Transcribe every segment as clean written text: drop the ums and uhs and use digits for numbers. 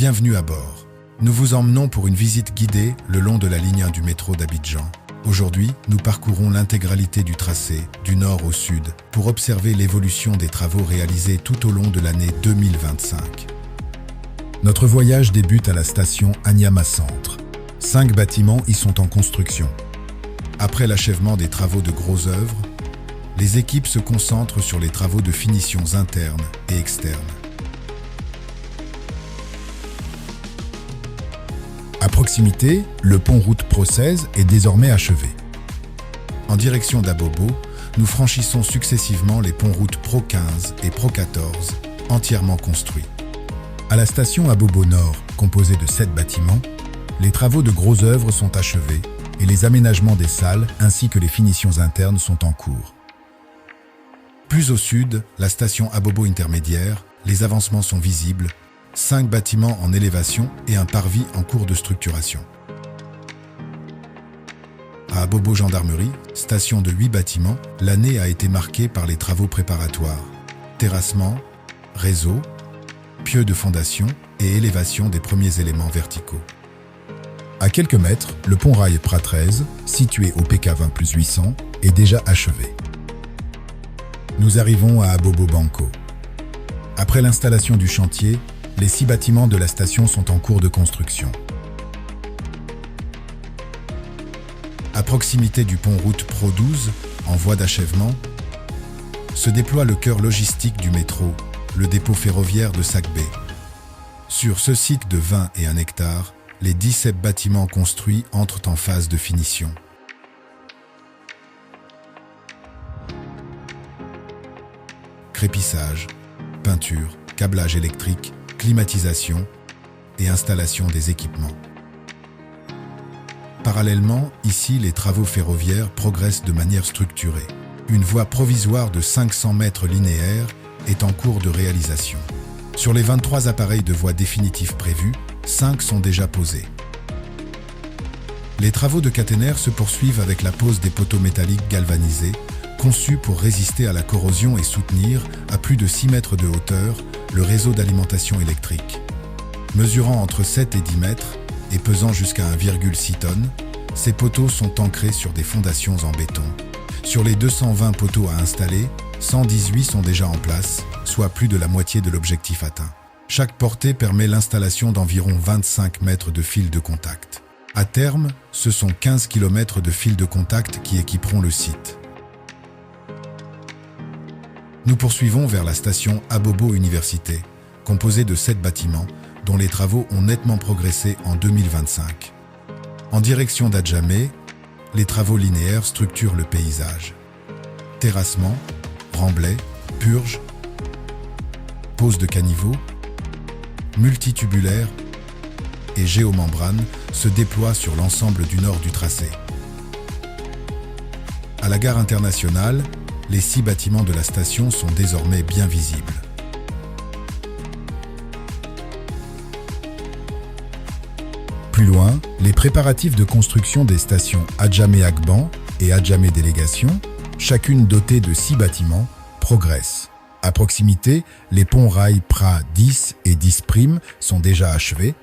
Bienvenue à bord. Nous vous emmenons pour une visite guidée le long de la ligne 1 du métro d'Abidjan. Aujourd'hui, nous parcourons l'intégralité du tracé, du nord au sud, pour observer l'évolution des travaux réalisés tout au long de l'année 2025. Notre voyage débute à la station Anyama Centre. 5 bâtiments y sont en construction. Après l'achèvement des travaux de gros œuvres, les équipes se concentrent sur les travaux de finitions internes et externes. À proximité, le pont route Pro 16 est désormais achevé. En direction d'Abobo, nous franchissons successivement les ponts route Pro 15 et Pro 14, entièrement construits. À la station Abobo Nord, composée de 7 bâtiments, les travaux de gros œuvres sont achevés et les aménagements des salles ainsi que les finitions internes sont en cours. Plus au sud, la station Abobo intermédiaire, les avancements sont visibles, 5 bâtiments en élévation et un parvis en cours de structuration. À Abobo Gendarmerie, station de 8 bâtiments, l'année a été marquée par les travaux préparatoires, terrassement, réseau, pieux de fondation et élévation des premiers éléments verticaux. À quelques mètres, le pont rail Prat 13, situé au PK 20+800, est déjà achevé. Nous arrivons à Abobo Banco. Après l'installation du chantier, les 6 bâtiments de la station sont en cours de construction. À proximité du pont route Pro 12, en voie d'achèvement, se déploie le cœur logistique du métro, le dépôt ferroviaire de Sac-Bay. Sur ce site de 20 et 1 hectare, les 17 bâtiments construits entrent en phase de finition. Crépissage, peinture, câblage électrique, climatisation et installation des équipements. Parallèlement, ici, les travaux ferroviaires progressent de manière structurée. Une voie provisoire de 500 mètres linéaires est en cours de réalisation. Sur les 23 appareils de voie définitifs prévus, 5 sont déjà posés. Les travaux de caténaire se poursuivent avec la pose des poteaux métalliques galvanisés, conçus pour résister à la corrosion et soutenir, à plus de 6 mètres de hauteur, le réseau d'alimentation électrique. Mesurant entre 7 et 10 mètres et pesant jusqu'à 1,6 tonnes, ces poteaux sont ancrés sur des fondations en béton. Sur les 220 poteaux à installer, 118 sont déjà en place, soit plus de la moitié de l'objectif atteint. Chaque portée permet l'installation d'environ 25 mètres de fils de contact. À terme, ce sont 15 km de fils de contact qui équiperont le site. Nous poursuivons vers la station Abobo Université, composée de 7 bâtiments, dont les travaux ont nettement progressé en 2025. En direction d'Adjamé, les travaux linéaires structurent le paysage. Terrassement, remblai, purge, pose de caniveaux, multitubulaire et géomembrane se déploient sur l'ensemble du nord du tracé. À la gare internationale, les 6 bâtiments de la station sont désormais bien visibles. Plus loin, les préparatifs de construction des stations Adjamé-Agban et Adjamé-Délégation, chacune dotée de 6 bâtiments, progressent. À proximité, les ponts rail Prat 10 et 10' sont déjà achevés,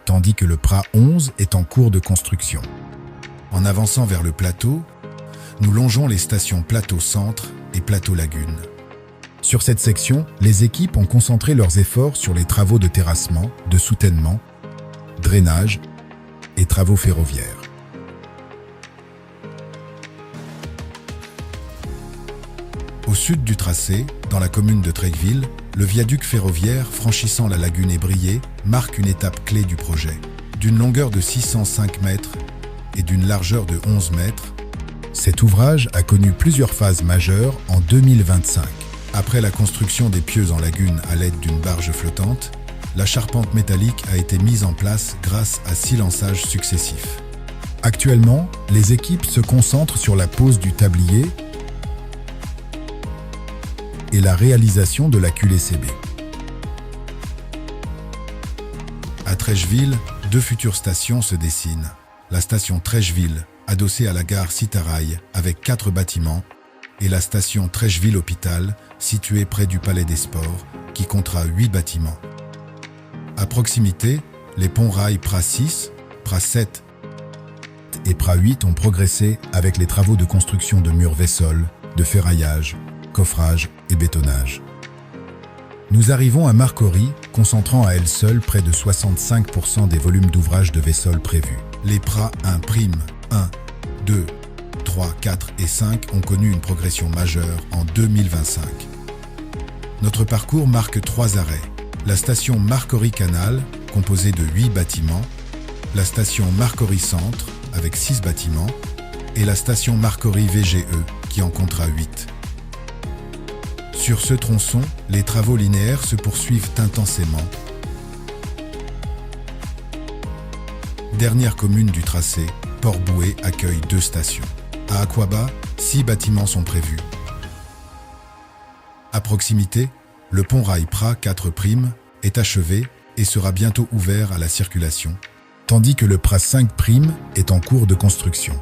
tandis que le Prat 11 est en cours de construction. En avançant vers le plateau, nous longeons les stations Plateau Centre et Plateau Lagune. Sur cette section, les équipes ont concentré leurs efforts sur les travaux de terrassement, de soutènement, drainage et travaux ferroviaires. Au sud du tracé, dans la commune de Treichville, le viaduc ferroviaire franchissant la lagune ébriée marque une étape clé du projet. D'une longueur de 605 mètres et d'une largeur de 11 mètres, cet ouvrage a connu plusieurs phases majeures en 2025. Après la construction des pieux en lagune à l'aide d'une barge flottante, la charpente métallique a été mise en place grâce à 6 lançages successifs. Actuellement, les équipes se concentrent sur la pose du tablier et la réalisation de la QLCB. À Treichville, 2 futures stations se dessinent. La station Treichville, adossée à la gare Citarail avec 4 bâtiments, et la station Treichville Hôpital, située près du Palais des Sports, qui comptera 8 bâtiments. À proximité, les ponts-rails PRA 6, PRA 7 et PRA 8 ont progressé avec les travaux de construction de murs Vessol, de ferraillage, coffrage et bétonnage. Nous arrivons à Marcory, concentrant à elle seule près de 65% des volumes d'ouvrages de Vessol prévus. Les PRA 1', 1, 2, 3, 4 et 5 ont connu une progression majeure en 2025. Notre parcours marque 3 arrêts. La station Marcory Canal, composée de 8 bâtiments, la station Marcory Centre, avec 6 bâtiments, et la station Marcory VGE, qui en comptera 8. Sur ce tronçon, les travaux linéaires se poursuivent intensément. Dernière commune du tracé, Port-Bouët accueille 2 stations. À Aqaba, 6 bâtiments sont prévus. À proximité, le pont-rail PRA 4' est achevé et sera bientôt ouvert à la circulation, tandis que le PRA 5' est en cours de construction.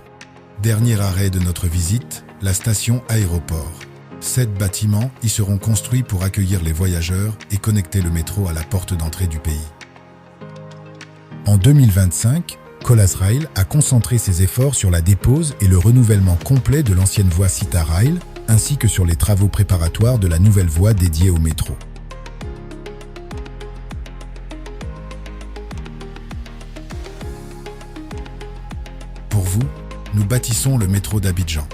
Dernier arrêt de notre visite, la station aéroport. 7 bâtiments y seront construits pour accueillir les voyageurs et connecter le métro à la porte d'entrée du pays. En 2025, Colas Rail a concentré ses efforts sur la dépose et le renouvellement complet de l'ancienne voie Cita Rail, ainsi que sur les travaux préparatoires de la nouvelle voie dédiée au métro. Pour vous, nous bâtissons le métro d'Abidjan.